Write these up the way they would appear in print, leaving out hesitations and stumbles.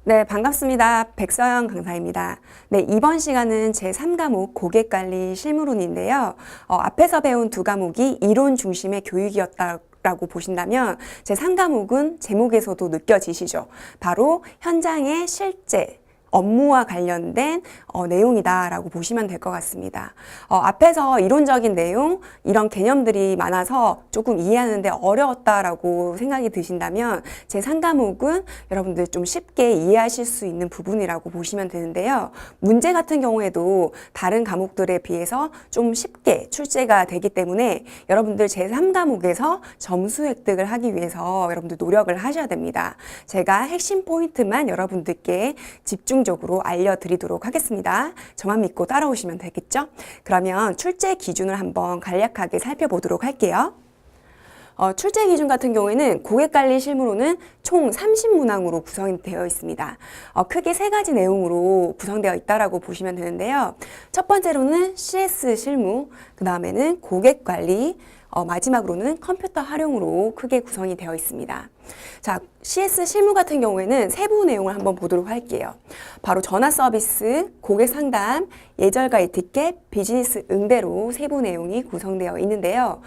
네, 반갑습니다. 백서영 강사입니다. 네, 이번 시간은 제3과목 고객관리 실무론인데요. 앞에서 배운 두 과목이 이론 중심의 교육이었다라고 보신다면 제3과목은 제목에서도 느껴지시죠? 바로 현장의 실제 업무와 관련된 내용이다라고 보시면 될 것 같습니다. 앞에서 이론적인 내용, 이런 개념들이 많아서 조금 이해하는데 어려웠다라고 생각이 드신다면 제3과목은 여러분들 좀 쉽게 이해하실 수 있는 부분이라고 보시면 되는데요. 문제 같은 경우에도 다른 과목들에 비해서 좀 쉽게 출제가 되기 때문에 여러분들 제3과목에서 점수 획득을 하기 위해서 여러분들 노력을 하셔야 됩니다. 제가 핵심 포인트만 여러분들께 집중적으로 알려드리도록 하겠습니다. 저만 믿고 따라오시면 되겠죠? 그러면 출제 기준을 한번 간략하게 살펴보도록 할게요. 출제 기준 같은 경우에는 고객관리 실무로는 총 30문항으로 구성이 되어 있습니다. 크게 세 가지 내용으로 구성되어 있다라고 보시면 되는데요. 첫 번째로는 CS 실무, 그 다음에는 고객관리, 마지막으로는 컴퓨터 활용으로 크게 구성이 되어 있습니다. 자, CS 실무 같은 경우에는 세부 내용을 한번 보도록 할게요. 바로 전화 서비스, 고객 상담, 예절과 에티켓, 비즈니스 응대로 세부 내용이 구성되어 있는데요.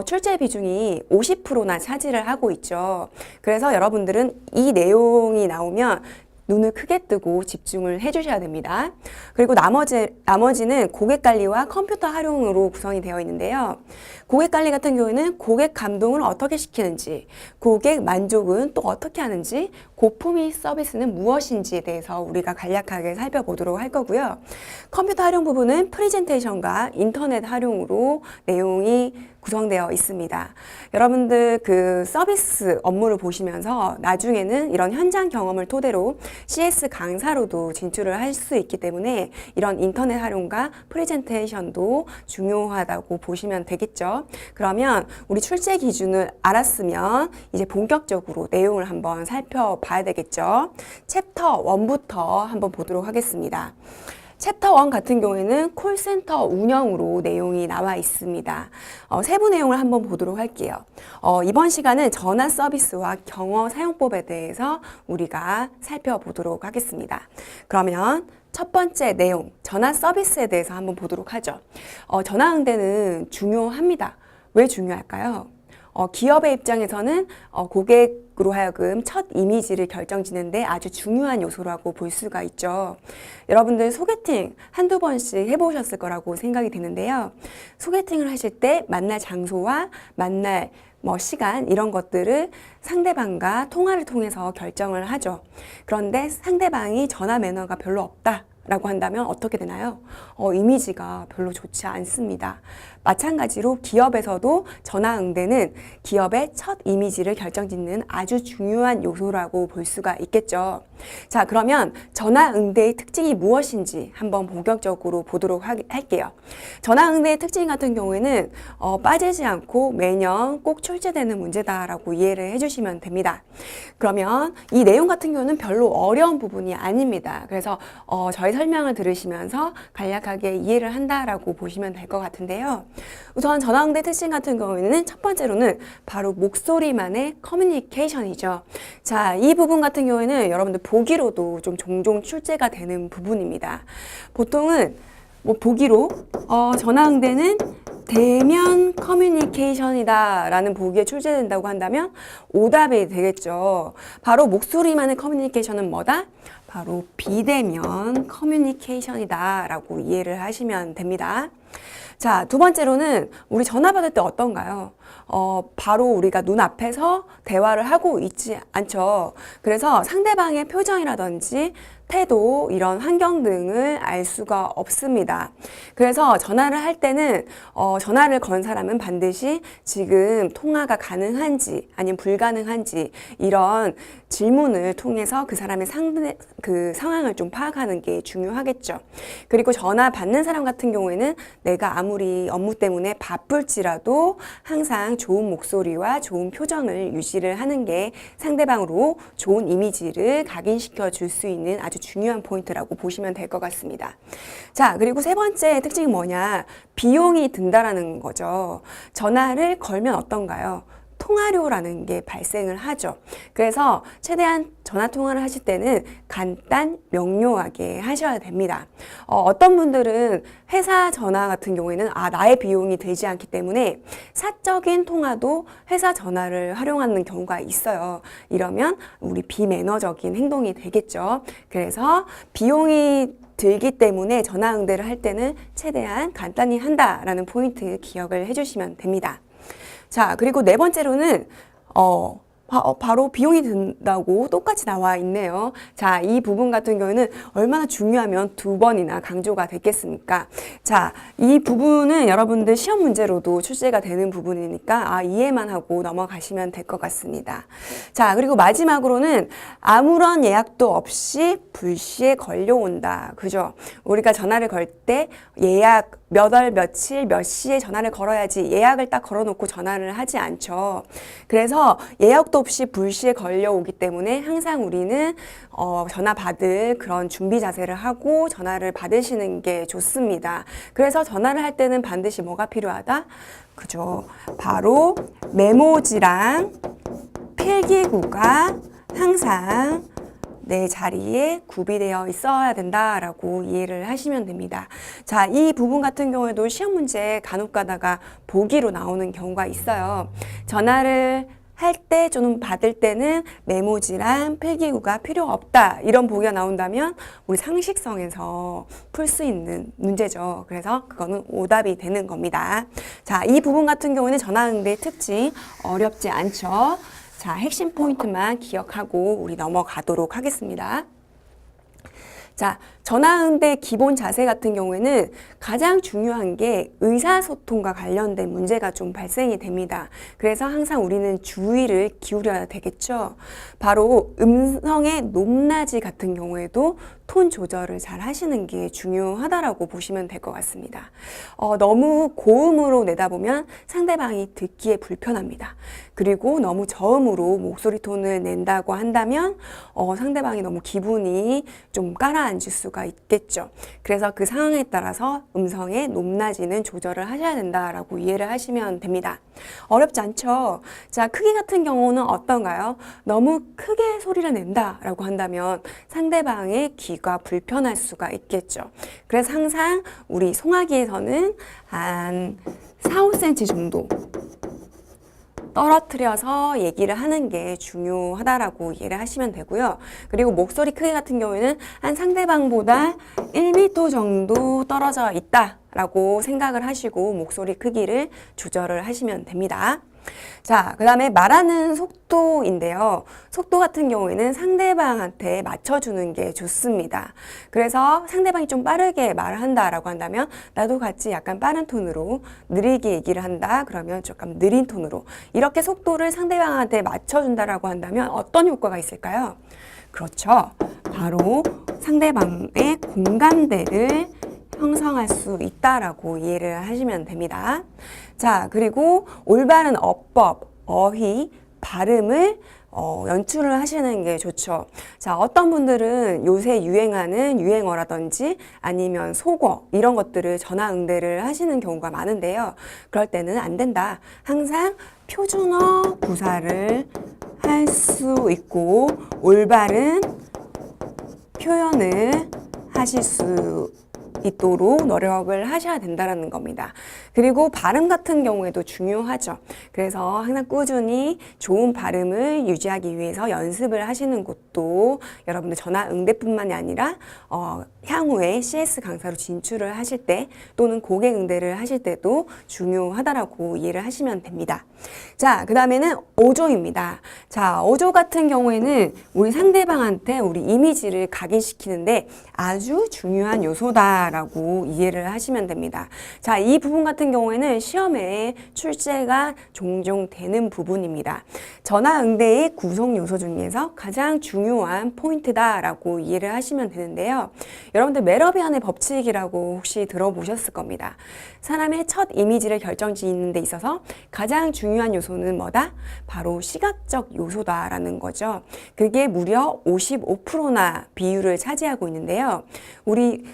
출제 비중이 50%나 차지를 하고 있죠. 그래서 여러분들은 이 내용이 나오면 눈을 크게 뜨고 집중을 해주셔야 됩니다. 그리고 나머지는 고객관리와 컴퓨터 활용으로 구성이 되어 있는데요. 고객관리 같은 경우에는 고객 감동을 어떻게 시키는지, 고객 만족은 또 어떻게 하는지, 고품 및 서비스는 무엇인지에 대해서 우리가 간략하게 살펴보도록 할 거고요. 컴퓨터 활용 부분은 프레젠테이션과 인터넷 활용으로 내용이 구성되어 있습니다. 여러분들 그 서비스 업무를 보시면서 나중에는 이런 현장 경험을 토대로 CS 강사로도 진출을 할 수 있기 때문에 이런 인터넷 활용과 프레젠테이션도 중요하다고 보시면 되겠죠. 그러면 우리 출제 기준을 알았으면 이제 본격적으로 내용을 한번 살펴봐야 되겠죠. 챕터 1부터 한번 보도록 하겠습니다. 챕터 1 같은 경우에는 콜센터 운영으로 내용이 나와 있습니다. 세부 내용을 한번 보도록 할게요. 이번 시간은 전화 서비스와 경어 사용법에 대해서 우리가 살펴보도록 하겠습니다. 그러면 첫 번째 내용, 전화 서비스에 대해서 한번 보도록 하죠. 전화 응대는 중요합니다. 왜 중요할까요? 기업의 입장에서는 고객으로 하여금 첫 이미지를 결정짓는데 아주 중요한 요소라고 볼 수가 있죠. 여러분들 소개팅 한두 번씩 해보셨을 거라고 생각이 되는데요. 소개팅을 하실 때 만날 장소와 만날 시간 이런 것들을 상대방과 통화를 통해서 결정을 하죠. 그런데 상대방이 전화 매너가 별로 없다 라고 한다면 어떻게 되나요? 이미지가 별로 좋지 않습니다. 마찬가지로 기업에서도 전화 응대는 기업의 첫 이미지를 결정짓는 아주 중요한 요소라고 볼 수가 있겠죠. 자, 그러면 전화 응대의 특징이 무엇인지 한번 본격적으로 보도록 할게요. 전화 응대의 특징 같은 경우에는 빠지지 않고 매년 꼭 출제되는 문제다라고 이해를 해주시면 됩니다. 그러면 이 내용 같은 경우는 별로 어려운 부분이 아닙니다. 그래서 저희 설명을 들으시면서 간략하게 이해를 한다라고 보시면 될 것 같은데요. 우선 전화응대 특징 같은 경우에는 첫 번째로는 바로 목소리만의 커뮤니케이션이죠. 자, 이 부분 같은 경우에는 여러분들 보기로도 좀 종종 출제가 되는 부분입니다. 보통은 보기로 전화응대는 대면 커뮤니케이션이다 라는 보기에 출제된다고 한다면 오답이 되겠죠. 바로 목소리만의 커뮤니케이션은 뭐다? 바로 비대면 커뮤니케이션이다 라고 이해를 하시면 됩니다. 자, 두 번째로는 우리 전화 받을 때 어떤가요? 바로 우리가 눈앞에서 대화를 하고 있지 않죠. 그래서 상대방의 표정이라든지 태도, 이런 환경 등을 알 수가 없습니다. 그래서 전화를 할 때는 전화를 건 사람은 반드시 지금 통화가 가능한지 아니면 불가능한지 이런 질문을 통해서 그 사람의 그 상황을 좀 파악하는 게 중요하겠죠. 그리고 전화 받는 사람 같은 경우에는 내가 아무리 업무 때문에 바쁠지라도 항상 좋은 목소리와 좋은 표정을 유지를 하는 게 상대방으로 좋은 이미지를 각인시켜 줄 수 있는 아주 중요한 포인트라고 보시면 될 것 같습니다. 자, 그리고 세 번째 특징이 뭐냐? 비용이 든다라는 거죠. 전화를 걸면 어떤가요? 통화료라는 게 발생을 하죠. 그래서 최대한 전화 통화를 하실 때는 간단 명료하게 하셔야 됩니다. 어떤 분들은 회사 전화 같은 경우에는 나의 비용이 되지 않기 때문에 사적인 통화도 회사 전화를 활용하는 경우가 있어요. 이러면 우리 비매너적인 행동이 되겠죠. 그래서 비용이 들기 때문에 전화 응대를 할 때는 최대한 간단히 한다라는 포인트 기억을 해주시면 됩니다. 자, 그리고 네 번째로는 바로 비용이 든다고 똑같이 나와 있네요. 자, 이 부분 같은 경우에는 얼마나 중요하면 2번이나 강조가 됐겠습니까? 자, 이 부분은 여러분들 시험 문제로도 출제가 되는 부분이니까 이해만 하고 넘어가시면 될 것 같습니다. 자, 그리고 마지막으로는 아무런 예약도 없이 불시에 걸려온다. 그죠? 우리가 전화를 걸 때 예약 몇 월 며칠 몇 시에 전화를 걸어야지 예약을 딱 걸어놓고 전화를 하지 않죠. 그래서 예약도 없이 불시에 걸려오기 때문에 항상 우리는 전화 받을 그런 준비 자세를 하고 전화를 받으시는 게 좋습니다. 그래서 전화를 할 때는 반드시 뭐가 필요하다? 그죠? 바로 메모지랑 필기구가 항상 내 자리에 구비되어 있어야 된다라고 이해를 하시면 됩니다. 자, 이 부분 같은 경우에도 시험 문제 간혹 가다가 보기로 나오는 경우가 있어요. 전화를 할 때 좀 받을 때는 메모지랑 필기구가 필요 없다. 이런 보기가 나온다면 우리 상식성에서 풀 수 있는 문제죠. 그래서 그거는 오답이 되는 겁니다. 자, 이 부분 같은 경우는 전화응대의 특징 어렵지 않죠. 자, 핵심 포인트만 기억하고 우리 넘어가도록 하겠습니다. 자, 전화응대 기본 자세 같은 경우에는 가장 중요한 게 의사소통과 관련된 문제가 좀 발생이 됩니다. 그래서 항상 우리는 주의를 기울여야 되겠죠. 바로 음성의 높낮이 같은 경우에도 톤 조절을 잘 하시는 게 중요하다라고 보시면 될 것 같습니다. 너무 고음으로 내다 보면 상대방이 듣기에 불편합니다. 그리고 너무 저음으로 목소리 톤을 낸다고 한다면 상대방이 너무 기분이 좀 가라앉을 수가 있겠죠. 그래서 그 상황에 따라서 음성의 높낮이는 조절을 하셔야 된다라고 이해를 하시면 됩니다. 어렵지 않죠? 자, 크기 같은 경우는 어떤가요? 너무 크게 소리를 낸다라고 한다면 상대방의 귀가 불편할 수가 있겠죠. 그래서 항상 우리 송아기에서는 한 4, 5cm 정도 떨어뜨려서 얘기를 하는 게 중요하다라고 이해를 하시면 되고요. 그리고 목소리 크기 같은 경우에는 한 상대방보다 1m 정도 떨어져 있다라고 생각을 하시고 목소리 크기를 조절을 하시면 됩니다. 자, 그 다음에 말하는 속도인데요. 속도 같은 경우에는 상대방한테 맞춰주는 게 좋습니다. 그래서 상대방이 좀 빠르게 말을 한다라고 한다면 나도 같이 약간 빠른 톤으로 느리게 얘기를 한다. 그러면 조금 느린 톤으로 이렇게 속도를 상대방한테 맞춰준다라고 한다면 어떤 효과가 있을까요? 그렇죠. 바로 상대방의 공감대를 형성할 수 있다라고 이해를 하시면 됩니다. 자, 그리고 올바른 어법, 어휘, 발음을 연출을 하시는 게 좋죠. 자, 어떤 분들은 요새 유행하는 유행어라든지 아니면 속어 이런 것들을 전화 응대를 하시는 경우가 많은데요. 그럴 때는 안 된다. 항상 표준어 구사를 할 수 있고 올바른 표현을 하실 수 있도록 노력을 하셔야 된다는 겁니다. 그리고 발음 같은 경우에도 중요하죠. 그래서 항상 꾸준히 좋은 발음을 유지하기 위해서 연습을 하시는 것도 여러분들 전화 응대뿐만이 아니라 향후에 CS 강사로 진출을 하실 때 또는 고객 응대를 하실 때도 중요하다라고 이해를 하시면 됩니다. 자, 그 다음에는 어조입니다. 자, 어조 같은 경우에는 우리 상대방한테 우리 이미지를 각인시키는데 아주 중요한 요소다라고 이해를 하시면 됩니다. 자, 이 부분 같은 경우에는 시험에 출제가 종종 되는 부분입니다. 전화 응대의 구성 요소 중에서 가장 중요한 포인트다라고 이해를 하시면 되는데요. 여러분들 메러비안의 법칙이라고 혹시 들어보셨을 겁니다. 사람의 첫 이미지를 결정짓는 데 있어서 가장 중요한 요소는 뭐다? 바로 시각적 요소다라는 거죠. 그게 무려 55%나 비율을 차지하고 있는데요. 우리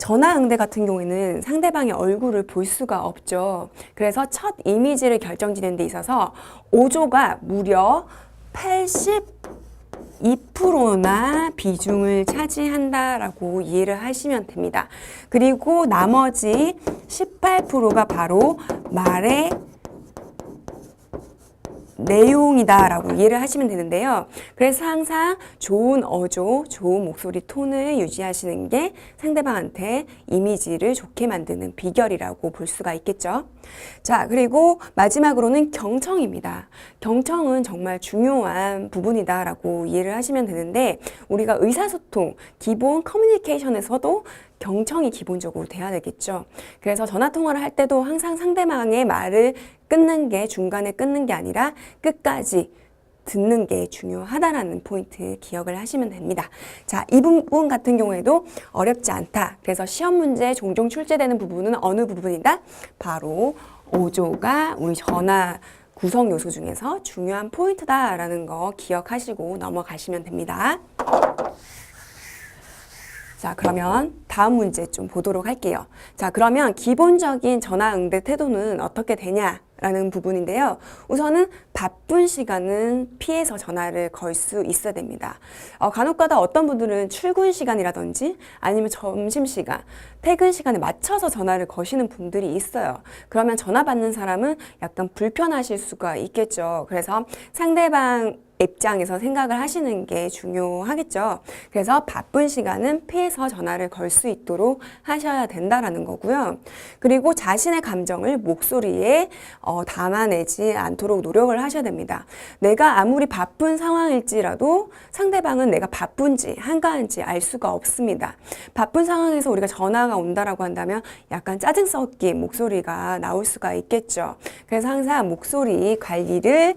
전화응대 같은 경우에는 상대방의 얼굴을 볼 수가 없죠. 그래서 첫 이미지를 결정짓는 데 있어서 오조가 무려 82%나 비중을 차지한다라고 이해를 하시면 됩니다. 그리고 나머지 18%가 바로 말의 내용이다라고 이해를 하시면 되는데요. 그래서 항상 좋은 어조, 좋은 목소리 톤을 유지하시는 게 상대방한테 이미지를 좋게 만드는 비결이라고 볼 수가 있겠죠. 자, 그리고 마지막으로는 경청입니다. 경청은 정말 중요한 부분이다라고 이해를 하시면 되는데 우리가 의사소통, 기본 커뮤니케이션에서도 경청이 기본적으로 돼야 되겠죠. 그래서 전화통화를 할 때도 항상 상대방의 말을 끊는 게 중간에 끊는 게 아니라 끝까지 듣는 게 중요하다라는 포인트 기억을 하시면 됩니다. 자, 이 부분 같은 경우에도 어렵지 않다. 그래서 시험 문제에 종종 출제되는 부분은 어느 부분이다? 바로 오조가 우리 전화 구성 요소 중에서 중요한 포인트다라는 거 기억하시고 넘어가시면 됩니다. 자, 그러면 다음 문제 좀 보도록 할게요. 자, 그러면 기본적인 전화응대 태도는 어떻게 되냐라는 부분인데요. 우선은 바쁜 시간은 피해서 전화를 걸 수 있어야 됩니다. 간혹가다 어떤 분들은 출근 시간이라든지 아니면 점심시간, 퇴근 시간에 맞춰서 전화를 거시는 분들이 있어요. 그러면 전화 받는 사람은 약간 불편하실 수가 있겠죠. 그래서 상대방 입장에서 생각을 하시는 게 중요하겠죠. 그래서 바쁜 시간은 피해서 전화를 걸 수 있도록 하셔야 된다라는 거고요. 그리고 자신의 감정을 목소리에 담아내지 않도록 노력을 하셔야 됩니다. 내가 아무리 바쁜 상황일지라도 상대방은 내가 바쁜지 한가한지 알 수가 없습니다. 바쁜 상황에서 우리가 전화가 온다라고 한다면 약간 짜증 섞인 목소리가 나올 수가 있겠죠. 그래서 항상 목소리 관리를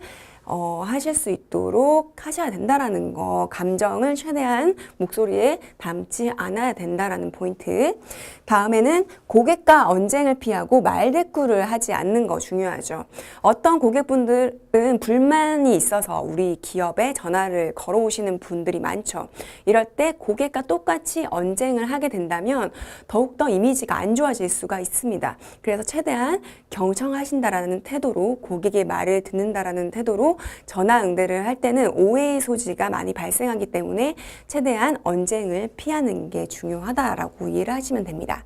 하실 수 있도록 하셔야 된다라는 거, 감정을 최대한 목소리에 담지 않아야 된다라는 포인트. 다음에는 고객과 언쟁을 피하고 말대꾸를 하지 않는 거 중요하죠. 어떤 고객분들은 불만이 있어서 우리 기업에 전화를 걸어오시는 분들이 많죠. 이럴 때 고객과 똑같이 언쟁을 하게 된다면 더욱더 이미지가 안 좋아질 수가 있습니다. 그래서 최대한 경청하신다라는 태도로, 고객의 말을 듣는다라는 태도로 전화 응대를 할 때는 오해의 소지가 많이 발생하기 때문에 최대한 언쟁을 피하는 게 중요하다라고 이해를 하시면 됩니다.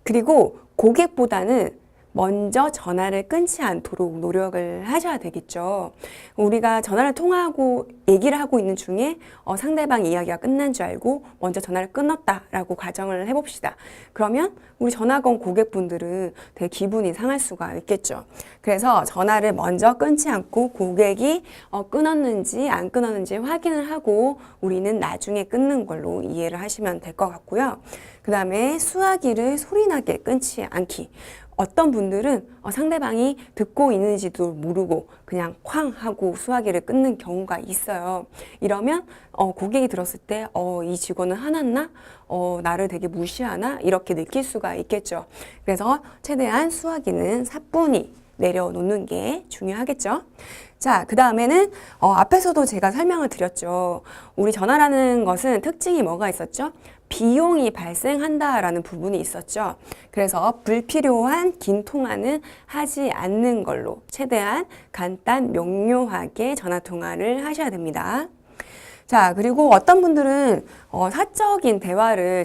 그리고 고객보다는 먼저 전화를 끊지 않도록 노력을 하셔야 되겠죠. 우리가 전화를 통화하고 얘기를 하고 있는 중에 상대방 이야기가 끝난 줄 알고 먼저 전화를 끊었다라고 가정을 해봅시다. 그러면 우리 전화 건 고객분들은 되게 기분이 상할 수가 있겠죠. 그래서 전화를 먼저 끊지 않고 고객이 끊었는지 안 끊었는지 확인을 하고 우리는 나중에 끊는 걸로 이해를 하시면 될 것 같고요. 그 다음에 수화기를 소리나게 끊지 않기. 어떤 분들은 상대방이 듣고 있는지도 모르고 그냥 쾅 하고 수화기를 끊는 경우가 있어요. 이러면 고객이 들었을 때 이 직원은 화났나? 나를 되게 무시하나? 이렇게 느낄 수가 있겠죠. 그래서 최대한 수화기는 사뿐히 내려놓는 게 중요하겠죠. 자, 그 다음에는 앞에서도 제가 설명을 드렸죠. 우리 전화라는 것은 특징이 뭐가 있었죠? 비용이 발생한다라는 부분이 있었죠. 그래서 불필요한 긴 통화는 하지 않는 걸로 최대한 간단 명료하게 전화 통화를 하셔야 됩니다. 자, 그리고 어떤 분들은 사적인 대화를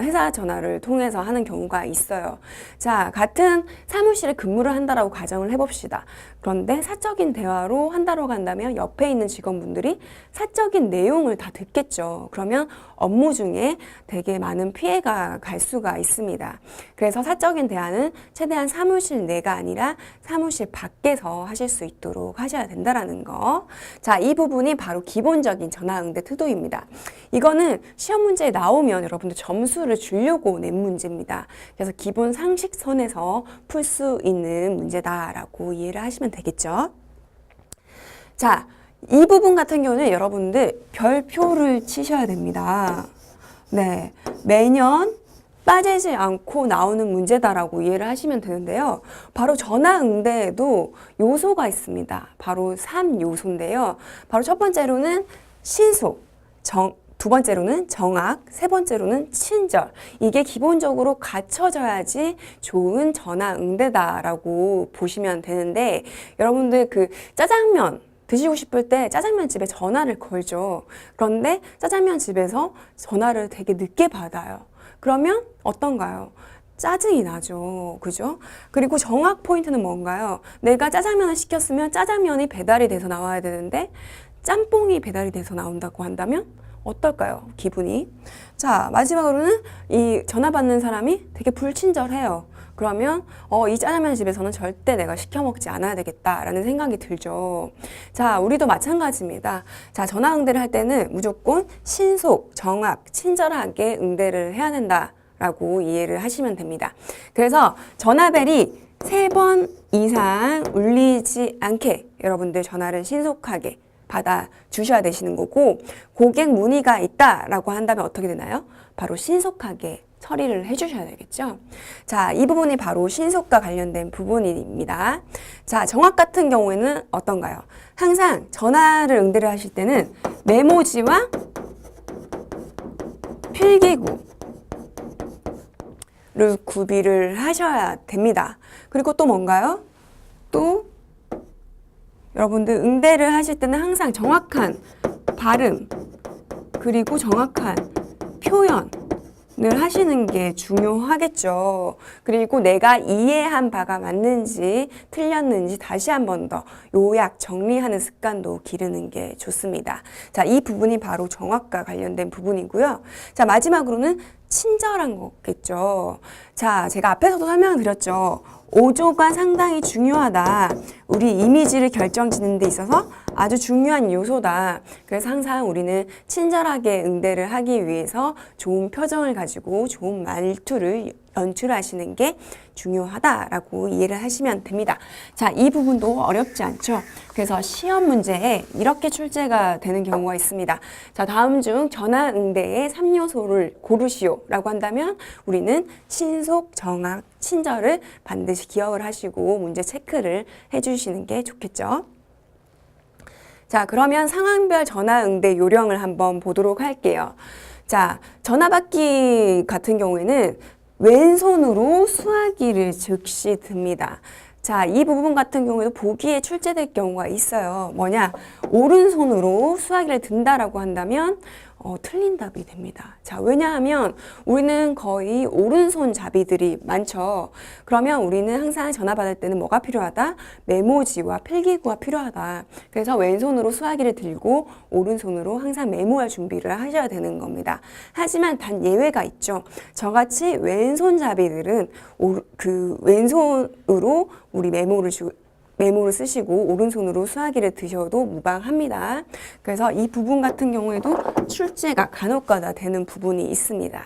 회사 전화를 통해서 하는 경우가 있어요. 자, 같은 사무실에 근무를 한다라고 가정을 해봅시다. 그런데 사적인 대화로 한다고 한다면 옆에 있는 직원분들이 사적인 내용을 다 듣겠죠. 그러면 업무 중에 되게 많은 피해가 갈 수가 있습니다. 그래서 사적인 대화는 최대한 사무실 내가 아니라 사무실 밖에서 하실 수 있도록 하셔야 된다라는 거. 자, 이 부분이 바로 기본적인 전화응대 태도입니다. 이거는 시험 문제에 나오면 여러분들 점수를 주려고 낸 문제입니다. 그래서 기본 상식선에서 풀 수 있는 문제다라고 이해를 하시면 되겠죠. 자, 이 부분 같은 경우는 여러분들 별표를 치셔야 됩니다. 네, 매년 빠지지 않고 나오는 문제다라고 이해를 하시면 되는데요. 바로 전화응대에도 요소가 있습니다. 바로 3요소인데요. 바로 첫 번째로는 신속, 두 번째로는 정확, 세 번째로는 친절. 이게 기본적으로 갖춰져야지 좋은 전화 응대다라고 보시면 되는데, 여러분들 그 짜장면 드시고 싶을 때 짜장면 집에 전화를 걸죠. 그런데 짜장면 집에서 전화를 되게 늦게 받아요. 그러면 어떤가요? 짜증이 나죠. 그죠? 그리고 정확 포인트는 뭔가요? 내가 짜장면을 시켰으면 짜장면이 배달이 돼서 나와야 되는데 짬뽕이 배달이 돼서 나온다고 한다면 어떨까요? 기분이. 자, 마지막으로는 이 전화 받는 사람이 되게 불친절해요. 그러면 이 짜장면 집에서는 절대 내가 시켜 먹지 않아야 되겠다라는 생각이 들죠. 자, 우리도 마찬가지입니다. 자, 전화 응대를 할 때는 무조건 신속, 정확, 친절하게 응대를 해야 된다라고 이해를 하시면 됩니다. 그래서 전화벨이 3번 이상 울리지 않게 여러분들 전화를 신속하게 받아 주셔야 되시는 거고, 고객 문의가 있다라고 한다면 어떻게 되나요? 바로 신속하게 처리를 해주셔야 되겠죠. 자, 이 부분이 바로 신속과 관련된 부분입니다. 자, 정확 같은 경우에는 어떤가요? 항상 전화를 응대를 하실 때는 메모지와 필기구를 구비를 하셔야 됩니다. 그리고 또 뭔가요? 또 여러분들 응대를 하실 때는 항상 정확한 발음 그리고 정확한 표현 늘 하시는 게 중요하겠죠. 그리고 내가 이해한 바가 맞는지 틀렸는지 다시 한 번 더 요약 정리하는 습관도 기르는 게 좋습니다. 자, 이 부분이 바로 정확과 관련된 부분이고요. 자, 마지막으로는 친절한 거겠죠. 자, 제가 앞에서도 설명드렸죠. 5조가 상당히 중요하다. 우리 이미지를 결정짓는 데 있어서 아주 중요한 요소다. 그래서 항상 우리는 친절하게 응대를 하기 위해서 좋은 표정을 가지고 좋은 말투를 연출하시는 게 중요하다라고 이해를 하시면 됩니다. 자, 이 부분도 어렵지 않죠? 그래서 시험 문제에 이렇게 출제가 되는 경우가 있습니다. 자, 다음 중 전화 응대의 3요소를 고르시오라고 한다면 우리는 신속, 정확, 친절을 반드시 기억을 하시고 문제 체크를 해주시는 게 좋겠죠. 자, 그러면 상황별 전화 응대 요령을 한번 보도록 할게요. 자, 전화 받기 같은 경우에는 왼손으로 수화기를 즉시 듭니다. 자, 이 부분 같은 경우에도 보기에 출제될 경우가 있어요. 뭐냐? 오른손으로 수화기를 든다라고 한다면 틀린 답이 됩니다. 자, 왜냐하면 우리는 거의 오른손잡이들이 많죠. 그러면 우리는 항상 전화 받을 때는 뭐가 필요하다? 메모지와 필기구가 필요하다. 그래서 왼손으로 수화기를 들고 오른손으로 항상 메모할 준비를 하셔야 되는 겁니다. 하지만 단 예외가 있죠. 저같이 왼손잡이들은 왼손으로 우리 메모를 쓰시고 오른손으로 수화기를 드셔도 무방합니다. 그래서 이 부분 같은 경우에도 출제가 간혹가다 되는 부분이 있습니다.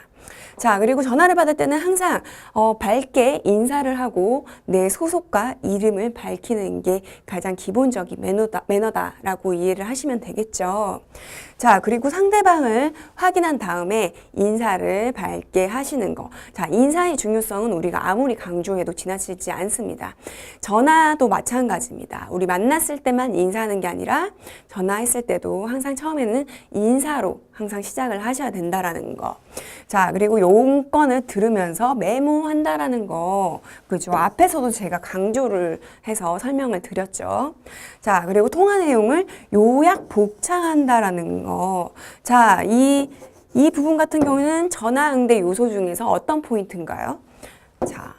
자, 그리고 전화를 받을 때는 항상 밝게 인사를 하고 내 소속과 이름을 밝히는 게 가장 기본적인 매너다라고 이해를 하시면 되겠죠. 자, 그리고 상대방을 확인한 다음에 인사를 밝게 하시는 거. 자, 인사의 중요성은 우리가 아무리 강조해도 지나치지 않습니다. 전화도 마찬가지입니다. 우리 만났을 때만 인사하는 게 아니라 전화했을 때도 항상 처음에는 인사로 항상 시작을 하셔야 된다라는 거. 자, 그리고 용건을 들으면서 메모한다라는 거. 그죠? 앞에서도 제가 강조를 해서 설명을 드렸죠. 자, 그리고 통화 내용을 요약 복창한다라는 거. 자, 이 부분 같은 경우는 전화 응대 요소 중에서 어떤 포인트인가요? 자,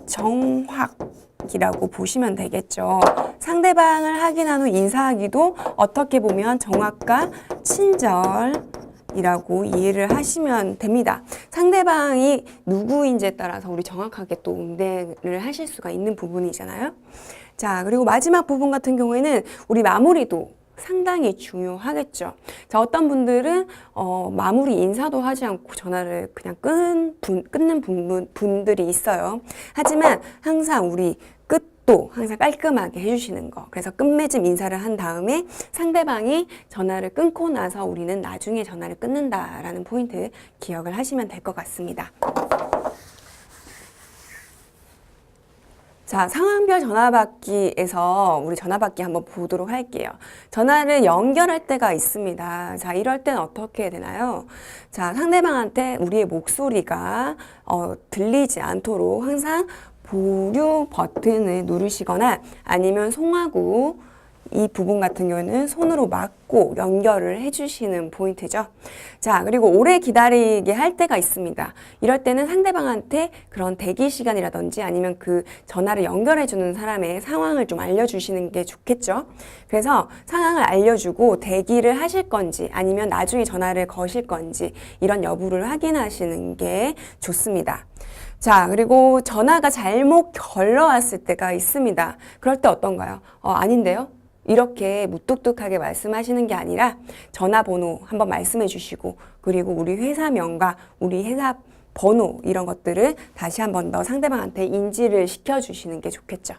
정확이라고 보시면 되겠죠. 상대방을 확인한 후 인사하기도 어떻게 보면 정확과 친절이라고 이해를 하시면 됩니다. 상대방이 누구인지에 따라서 우리 정확하게 또 응대를 하실 수가 있는 부분이잖아요. 자, 그리고 마지막 부분 같은 경우에는 우리 마무리도 상당히 중요하겠죠. 자, 어떤 분들은 마무리 인사도 하지 않고 전화를 그냥 끊는 분들이 있어요. 하지만 항상 우리 끝도 항상 깔끔하게 해주시는 거. 그래서 끝맺음 인사를 한 다음에 상대방이 전화를 끊고 나서 우리는 나중에 전화를 끊는다라는 포인트 기억을 하시면 될 것 같습니다. 자, 상황별 전화받기에서 우리 전화받기 한번 보도록 할게요. 전화를 연결할 때가 있습니다. 자, 이럴 땐 어떻게 되나요? 자, 상대방한테 우리의 목소리가 들리지 않도록 항상 보류 버튼을 누르시거나 아니면 송하고 이 부분 같은 경우는 손으로 막고 연결을 해주시는 포인트죠. 자, 그리고 오래 기다리게 할 때가 있습니다. 이럴 때는 상대방한테 그런 대기 시간이라든지 아니면 그 전화를 연결해주는 사람의 상황을 좀 알려주시는 게 좋겠죠. 그래서 상황을 알려주고 대기를 하실 건지 아니면 나중에 전화를 거실 건지 이런 여부를 확인하시는 게 좋습니다. 자, 그리고 전화가 잘못 걸러왔을 때가 있습니다. 그럴 때 어떤가요? 아닌데요? 이렇게 무뚝뚝하게 말씀하시는 게 아니라 전화번호 한번 말씀해 주시고 그리고 우리 회사명과 우리 회사 번호 이런 것들을 다시 한번 더 상대방한테 인지를 시켜주시는 게 좋겠죠.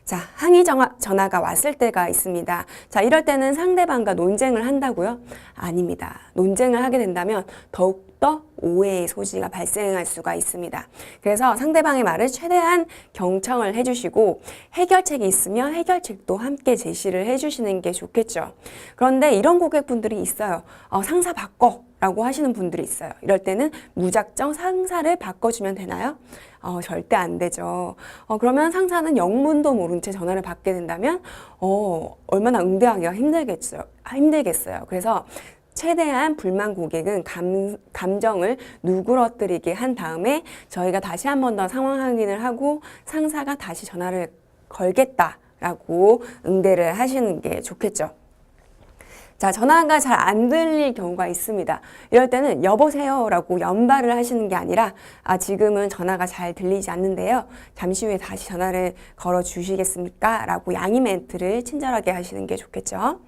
자, 항의 전화가 왔을 때가 있습니다. 자, 이럴 때는 상대방과 논쟁을 한다고요? 아닙니다. 논쟁을 하게 된다면 더욱더 오해의 소지가 발생할 수가 있습니다. 그래서 상대방의 말을 최대한 경청을 해주시고 해결책이 있으면 해결책도 함께 제시를 해주시는 게 좋겠죠. 그런데 이런 고객분들이 있어요. 상사 바꿔 라고 하시는 분들이 있어요. 이럴 때는 무작정 상사를 바꿔주면 되나요? 절대 안 되죠. 그러면 상사는 영문도 모른 채 전화를 받게 된다면 얼마나 응대하기가 힘들겠어요. 그래서 최대한 불만 고객은 감정을 누그러뜨리게 한 다음에 저희가 다시 한 번 더 상황 확인을 하고 상사가 다시 전화를 걸겠다라고 응대를 하시는 게 좋겠죠. 자, 전화가 잘 안 들릴 경우가 있습니다. 이럴 때는 여보세요 라고 연발을 하시는 게 아니라 지금은 전화가 잘 들리지 않는데요. 잠시 후에 다시 전화를 걸어 주시겠습니까? 라고 양해 멘트를 친절하게 하시는 게 좋겠죠.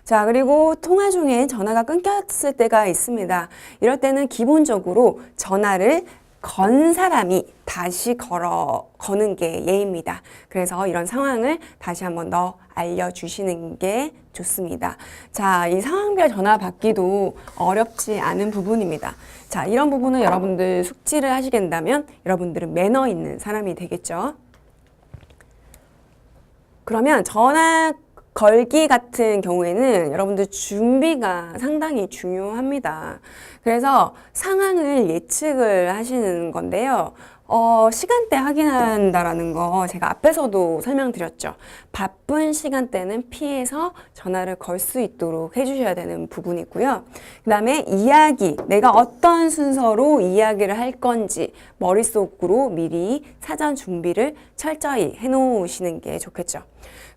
자, 그리고 통화 중에 전화가 끊겼을 때가 있습니다. 이럴 때는 기본적으로 전화를 건 사람이 다시 거는 게 예입니다. 그래서 이런 상황을 다시 한번 더 알려주시는 게 좋습니다. 자, 이 상황별 전화 받기도 어렵지 않은 부분입니다. 자, 이런 부분은 여러분들 숙지를 하시게 된다면 여러분들은 매너 있는 사람이 되겠죠. 그러면 전화 걸기 같은 경우에는 여러분들 준비가 상당히 중요합니다. 그래서 상황을 예측을 하시는 건데요. 시간대 확인한다라는 거 제가 앞에서도 설명드렸죠. 바쁜 시간대는 피해서 전화를 걸 수 있도록 해주셔야 되는 부분이고요. 그 다음에 이야기, 내가 어떤 순서로 이야기를 할 건지 머릿속으로 미리 사전 준비를 철저히 해놓으시는 게 좋겠죠.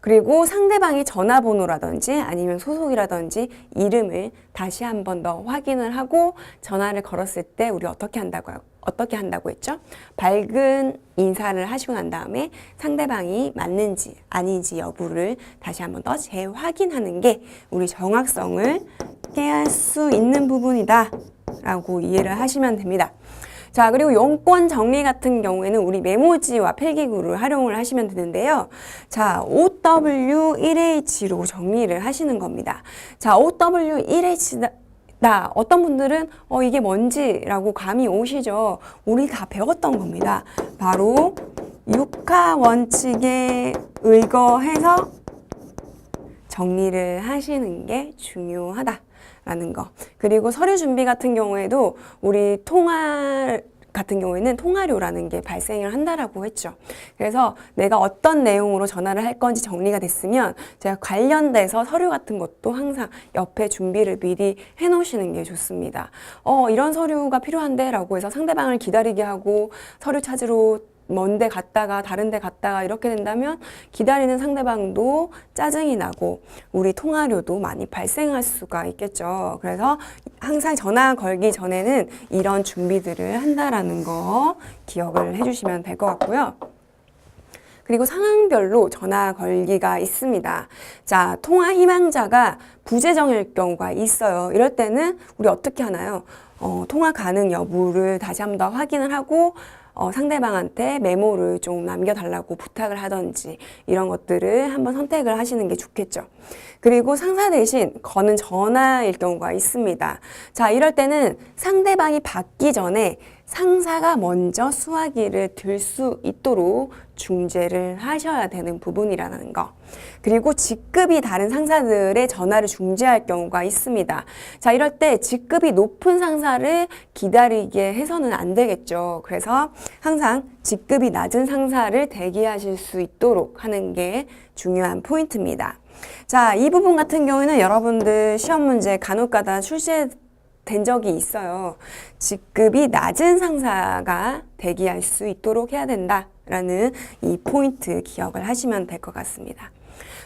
그리고 상대방이 전화번호라든지 아니면 소속이라든지 이름을 다시 한 번 더 확인을 하고 전화를 걸었을 때 우리 어떻게 한다고 했죠? 밝은 인사를 하시고 난 다음에 상대방이 맞는지 아닌지 여부를 다시 한 번 더 재확인하는 게 우리 정확성을 깨할 수 있는 부분이다 라고 이해를 하시면 됩니다. 자, 그리고 용건 정리 같은 경우에는 우리 메모지와 필기구를 활용을 하시면 되는데요. 자, OW1H로 정리를 하시는 겁니다. 자, OW1H 어떤 분들은 이게 뭔지라고 감이 오시죠. 우리 다 배웠던 겁니다. 바로 육하 원칙에 의거해서 정리를 하시는 게 중요하다라는 거. 그리고 서류 준비 같은 경우에도 우리 통화 같은 경우에는 통화료라는 게 발생을 한다라고 했죠. 그래서 내가 어떤 내용으로 전화를 할 건지 정리가 됐으면 제가 관련돼서 서류 같은 것도 항상 옆에 준비를 미리 해놓으시는 게 좋습니다. 이런 서류가 필요한데 라고 해서 상대방을 기다리게 하고 서류 찾으러 먼데 갔다가 다른 데 갔다가 이렇게 된다면 기다리는 상대방도 짜증이 나고 우리 통화료도 많이 발생할 수가 있겠죠. 그래서 항상 전화 걸기 전에는 이런 준비들을 한다라는 거 기억을 해주시면 될 것 같고요. 그리고 상황별로 전화 걸기가 있습니다. 자, 통화 희망자가 부재정일 경우가 있어요. 이럴 때는 우리 어떻게 하나요? 통화 가능 여부를 다시 한번 더 확인을 하고 상대방한테 메모를 좀 남겨달라고 부탁을 하던지 이런 것들을 한번 선택을 하시는 게 좋겠죠. 그리고 상사 대신 거는 전화일 경우가 있습니다. 자, 이럴 때는 상대방이 받기 전에 상사가 먼저 수화기를 들 수 있도록 중재를 하셔야 되는 부분이라는 거. 그리고 직급이 다른 상사들의 전화를 중재할 경우가 있습니다. 자, 이럴 때 직급이 높은 상사를 기다리게 해서는 안 되겠죠. 그래서 항상 직급이 낮은 상사를 대기하실 수 있도록 하는 게 중요한 포인트입니다. 자, 이 부분 같은 경우에는 여러분들 시험 문제 간혹가다 출제된 적이 있어요. 직급이 낮은 상사가 대기할 수 있도록 해야 된다라는 이 포인트 기억을 하시면 될 것 같습니다.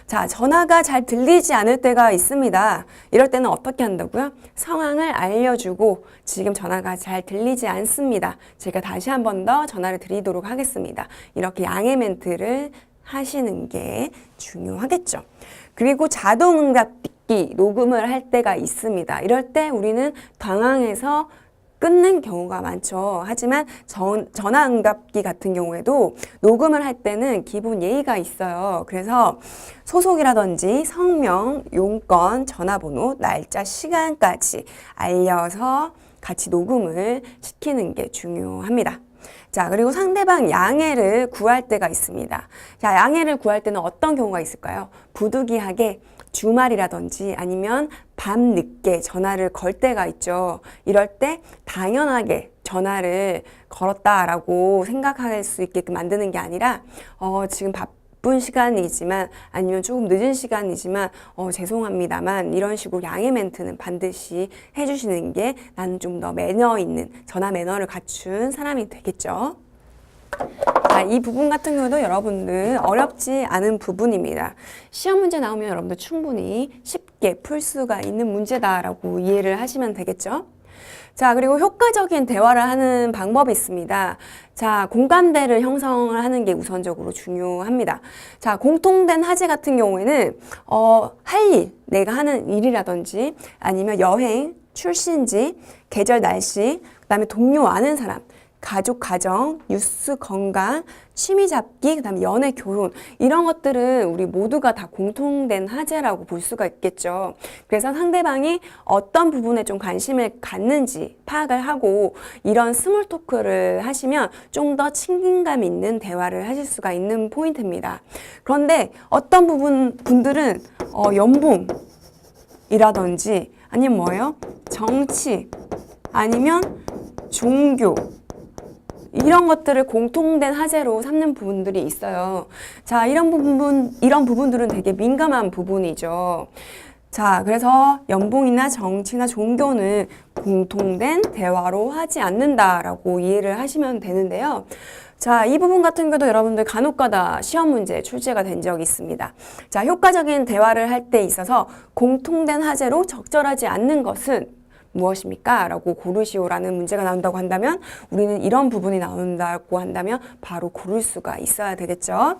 자, 전화가 잘 들리지 않을 때가 있습니다. 이럴 때는 어떻게 한다고요? 상황을 알려주고 지금 전화가 잘 들리지 않습니다. 제가 다시 한 번 더 전화를 드리도록 하겠습니다. 이렇게 양해 멘트를 하시는 게 중요하겠죠. 그리고 자동응답기 녹음을 할 때가 있습니다. 이럴 때 우리는 당황해서 끊는 경우가 많죠. 하지만 전화응답기 같은 경우에도 녹음을 할 때는 기본 예의가 있어요. 그래서 소속이라든지 성명, 용건, 전화번호, 날짜, 시간까지 알려서 같이 녹음을 시키는 게 중요합니다. 자, 그리고 상대방 양해를 구할 때가 있습니다. 자, 양해를 구할 때는 어떤 경우가 있을까요? 부득이하게 주말이라든지 아니면 밤 늦게 전화를 걸 때가 있죠. 이럴 때 당연하게 전화를 걸었다라고 생각할 수 있게끔 만드는 게 아니라 지금 바쁜 시간이지만 아니면 조금 늦은 시간이지만 죄송합니다만 이런 식으로 양해 멘트는 반드시 해주시는 게 나는 좀 더 매너 있는 전화 매너를 갖춘 사람이 되겠죠. 자, 이 부분 같은 경우도 여러분들 어렵지 않은 부분입니다. 시험 문제 나오면 여러분들 충분히 쉽게 풀 수가 있는 문제다라고 이해를 하시면 되겠죠. 자, 그리고 효과적인 대화를 하는 방법이 있습니다. 자, 공감대를 형성을 하는 게 우선적으로 중요합니다. 자, 공통된 화제 같은 경우에는 할 일, 내가 하는 일이라든지 아니면 여행, 출신지, 계절, 날씨, 그다음에 동료 아는 사람, 가족, 가정, 뉴스, 건강, 취미 잡기, 그다음에 연애, 결혼 이런 것들은 우리 모두가 다 공통된 화제라고 볼 수가 있겠죠. 그래서 상대방이 어떤 부분에 좀 관심을 갖는지 파악을 하고 이런 스몰 토크를 하시면 좀 더 친근감 있는 대화를 하실 수가 있는 포인트입니다. 그런데 어떤 분들은 연봉이라든지 아니면 뭐예요? 정치 아니면 종교 이런 것들을 공통된 화제로 삼는 부분들이 있어요. 자, 이런 부분들은 되게 민감한 부분이죠. 자, 그래서 연봉이나 정치나 종교는 공통된 대화로 하지 않는다라고 이해를 하시면 되는데요. 자, 이 부분 같은 경우도 여러분들 간혹가다 시험 문제 출제가 된 적이 있습니다. 자, 효과적인 대화를 할 때 있어서 공통된 화제로 적절하지 않는 것은 무엇입니까? 라고 고르시오라는 문제가 나온다고 한다면 우리는 이런 부분이 나온다고 한다면 바로 고를 수가 있어야 되겠죠.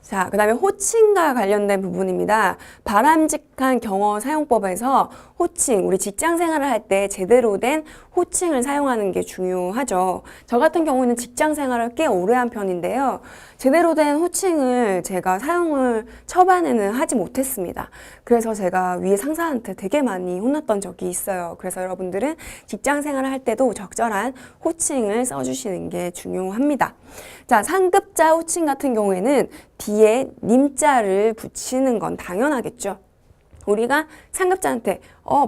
자, 그 다음에 호칭과 관련된 부분입니다. 바람직한 경어 사용법에서 호칭, 우리 직장 생활을 할 때 제대로 된 호칭을 사용하는 게 중요하죠. 저 같은 경우는 직장 생활을 꽤 오래 한 편인데요. 제대로 된 호칭을 제가 사용을 초반에는 하지 못했습니다. 그래서 제가 위에 상사한테 되게 많이 혼났던 적이 있어요. 그래서 여러분들은 직장 생활을 할 때도 적절한 호칭을 써주시는 게 중요합니다. 자, 상급자 호칭 같은 경우에는 뒤에 님자를 붙이는 건 당연하겠죠. 우리가 상급자한테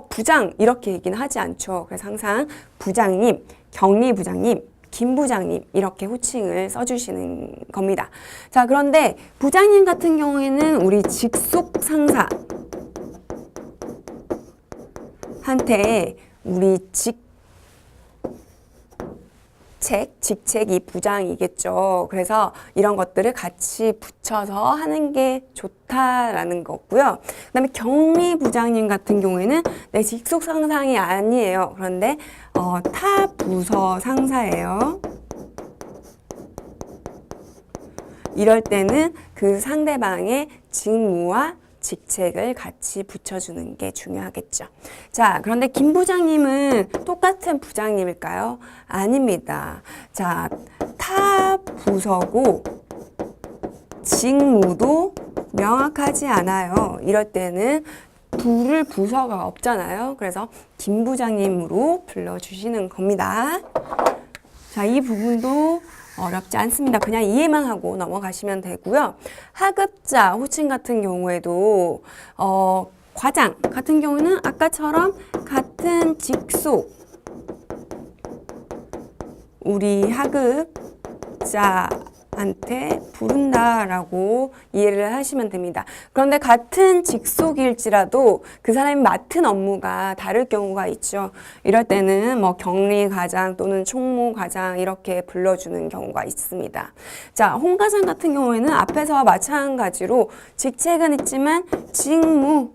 부장 이렇게 얘기는 하지 않죠. 그래서 항상 부장님, 경리부장님, 김부장님 이렇게 호칭을 써주시는 겁니다. 자, 그런데 부장님 같은 경우에는 우리 직속 상사한테 우리 직책이 부장이겠죠. 그래서 이런 것들을 같이 붙여서 하는 게 좋다라는 거고요. 그다음에 경리부장님 같은 경우에는 내 직속 상사이 아니에요. 그런데 타 부서 상사예요. 이럴 때는 그 상대방의 직무와 직책을 같이 붙여주는 게 중요하겠죠. 자, 그런데 김 부장님은 똑같은 부장님일까요? 아닙니다. 자, 타 부서고 직무도 명확하지 않아요. 이럴 때는 부를 부서가 없잖아요. 그래서 김 부장님으로 불러주시는 겁니다. 자, 이 부분도 어렵지 않습니다. 그냥 이해만 하고 넘어가시면 되고요. 하급자, 호칭 같은 경우에도 과장 같은 경우는 아까처럼 같은 직속 우리 하급자한테 부른다라고 이해를 하시면 됩니다. 그런데 같은 직속일지라도 그 사람이 맡은 업무가 다를 경우가 있죠. 이럴 때는 뭐 격리과장 또는 총무과장 이렇게 불러주는 경우가 있습니다. 자, 홍과장 같은 경우에는 앞에서와 마찬가지로 직책은 있지만 직무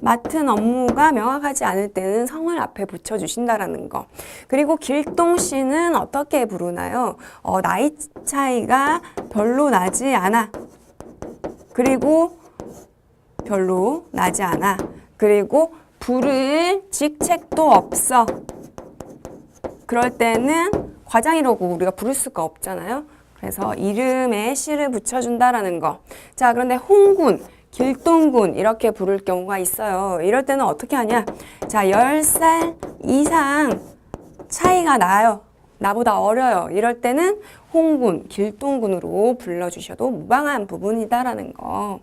맡은 업무가 명확하지 않을 때는 성을 앞에 붙여주신다라는 거. 그리고 길동 씨는 어떻게 부르나요? 나이 차이가 별로 나지 않아. 그리고 별로 나지 않아. 그리고 부를 직책도 없어. 그럴 때는 과장이라고 우리가 부를 수가 없잖아요. 그래서 이름에 씨를 붙여준다라는 거. 자, 그런데 홍군, 길동군 이렇게 부를 경우가 있어요. 이럴 때는 어떻게 하냐? 자, 10살 이상 차이가 나요. 나보다 어려요. 이럴 때는 홍군, 길동군으로 불러주셔도 무방한 부분이다라는 거.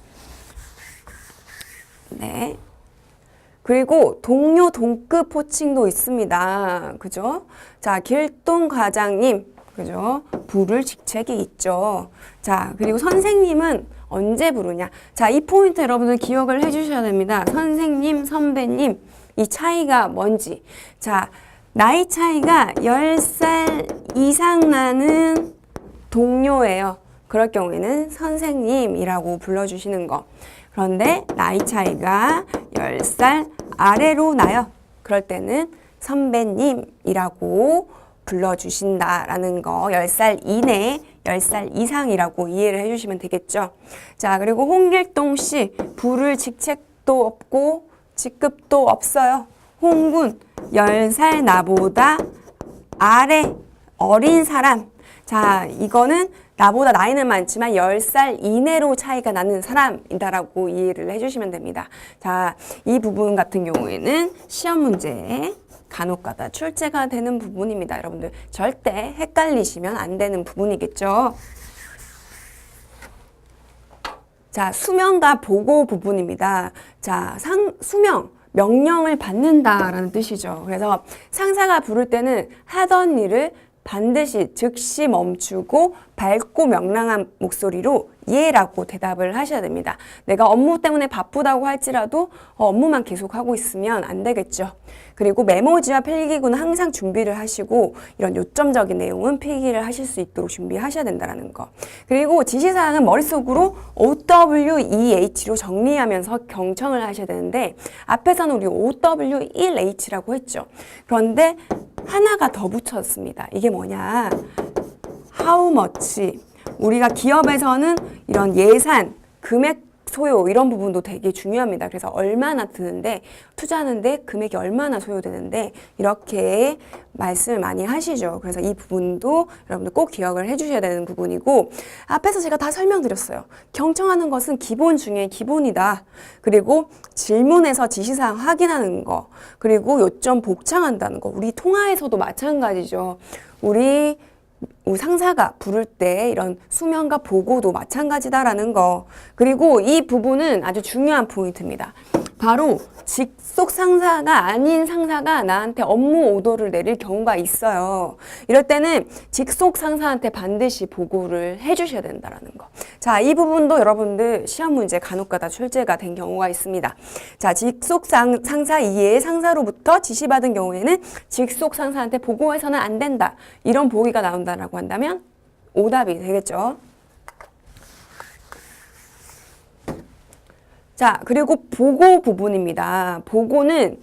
네. 그리고 동료, 동급 호칭도 있습니다. 그죠? 자, 길동 과장님. 그죠? 부를 직책이 있죠. 자, 그리고 선생님은 언제 부르냐? 자, 이 포인트 여러분들 기억을 해주셔야 됩니다. 선생님, 선배님, 이 차이가 뭔지. 자, 나이 차이가 10살 이상 나는 동료예요. 그럴 경우에는 선생님이라고 불러주시는 거. 그런데 나이 차이가 10살 아래로 나요. 그럴 때는 선배님이라고 불러주신다라는 거. 10살 이내, 10살 이상이라고 이해를 해주시면 되겠죠. 자, 그리고 홍길동 씨, 부를 직책도 없고 직급도 없어요. 홍군, 10살 나보다 아래 어린 사람. 자, 이거는 나보다 나이는 많지만 10살 이내로 차이가 나는 사람이다라고 이해를 해주시면 됩니다. 자, 이 부분 같은 경우에는 시험 문제에 간혹가다 출제가 되는 부분입니다. 여러분들 절대 헷갈리시면 안 되는 부분이겠죠. 자, 수명과 보고 부분입니다. 자, 수명, 명령을 받는다라는 뜻이죠. 그래서 상사가 부를 때는 하던 일을 반드시 즉시 멈추고 밝고 명랑한 목소리로 예라고 대답을 하셔야 됩니다. 내가 업무 때문에 바쁘다고 할지라도 업무만 계속하고 있으면 안 되겠죠. 그리고 메모지와 필기구는 항상 준비를 하시고 이런 요점적인 내용은 필기를 하실 수 있도록 준비하셔야 된다는 거. 그리고 지시사항은 머릿속으로 OWEH로 정리하면서 경청을 하셔야 되는데 앞에서는 우리 OW1H라고 했죠. 그런데 하나가 더 붙였습니다. 이게 뭐냐? How much? 우리가 기업에서는 이런 예산, 금액 소요 이런 부분도 되게 중요합니다. 그래서 얼마나 드는데 투자하는데 금액이 얼마나 소요되는데 이렇게 말씀을 많이 하시죠. 그래서 이 부분도 여러분들 꼭 기억을 해주셔야 되는 부분이고 앞에서 제가 다 설명드렸어요. 경청하는 것은 기본 중에 기본이다. 그리고 질문에서 지시사항 확인하는 거 그리고 요점 복창한다는 거 우리 통화에서도 마찬가지죠. 우리 상사가 부를 때 이런 수명과 보고도 마찬가지다라는 거. 그리고 이 부분은 아주 중요한 포인트입니다. 바로 직속 상사가 아닌 상사가 나한테 업무 오더를 내릴 경우가 있어요. 이럴 때는 직속 상사한테 반드시 보고를 해주셔야 된다는 거. 자, 이 부분도 여러분들 시험 문제 간혹가다 출제가 된 경우가 있습니다. 자, 직속 상사 이외의 상사로부터 지시받은 경우에는 직속 상사한테 보고해서는 안 된다. 이런 보기가 나온다라고 한다면 오답이 되겠죠. 자, 그리고 보고 부분입니다. 보고는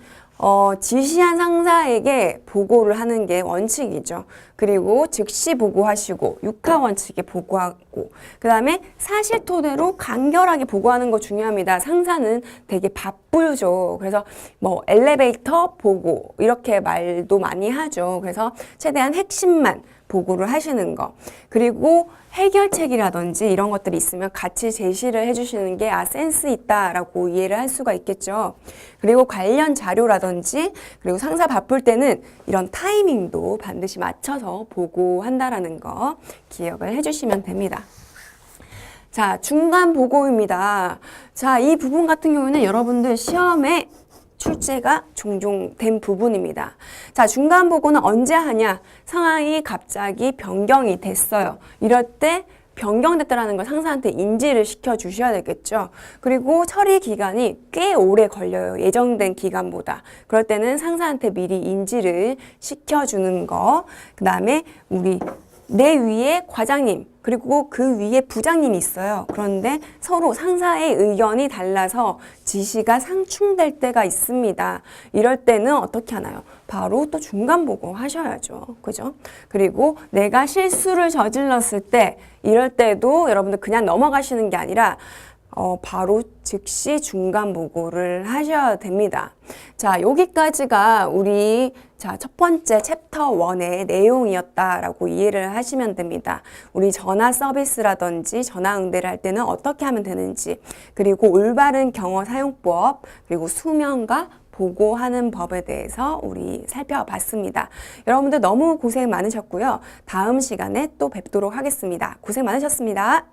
지시한 상사에게 보고를 하는 게 원칙이죠. 그리고 즉시 보고하시고 육하 원칙에 보고하고 그 다음에 사실 토대로 간결하게 보고하는 거 중요합니다. 상사는 되게 바쁘죠. 그래서 뭐 엘리베이터 보고 이렇게 말도 많이 하죠. 그래서 최대한 핵심만 보고를 하시는 거. 그리고 해결책이라든지 이런 것들이 있으면 같이 제시를 해주시는 게 센스 있다라고 이해를 할 수가 있겠죠. 그리고 관련 자료라든지 그리고 상사 바쁠 때는 이런 타이밍도 반드시 맞춰서 보고한다라는 거 기억을 해주시면 됩니다. 자, 중간 보고입니다. 자, 이 부분 같은 경우는 여러분들 시험에 출제가 종종 된 부분입니다. 자, 중간 보고는 언제 하냐? 상황이 갑자기 변경이 됐어요. 이럴 때 변경됐다라는 걸 상사한테 인지를 시켜 주셔야 되겠죠. 그리고 처리 기간이 꽤 오래 걸려요. 예정된 기간보다. 그럴 때는 상사한테 미리 인지를 시켜주는 거. 그 다음에 내 위에 과장님 그리고 그 위에 부장님이 있어요. 그런데 서로 상사의 의견이 달라서 지시가 상충될 때가 있습니다. 이럴 때는 어떻게 하나요? 바로 또 중간 보고 하셔야죠. 그죠? 그리고 내가 실수를 저질렀을 때 이럴 때도 여러분들 그냥 넘어가시는 게 아니라 바로 즉시 중간 보고를 하셔야 됩니다. 자, 여기까지가 우리 첫 번째 챕터 1의 내용이었다라고 이해를 하시면 됩니다. 우리 전화 서비스라든지 전화 응대를 할 때는 어떻게 하면 되는지, 그리고 올바른 경어 사용법, 그리고 수명과 보고하는 법에 대해서 우리 살펴봤습니다. 여러분들 너무 고생 많으셨고요. 다음 시간에 또 뵙도록 하겠습니다. 고생 많으셨습니다.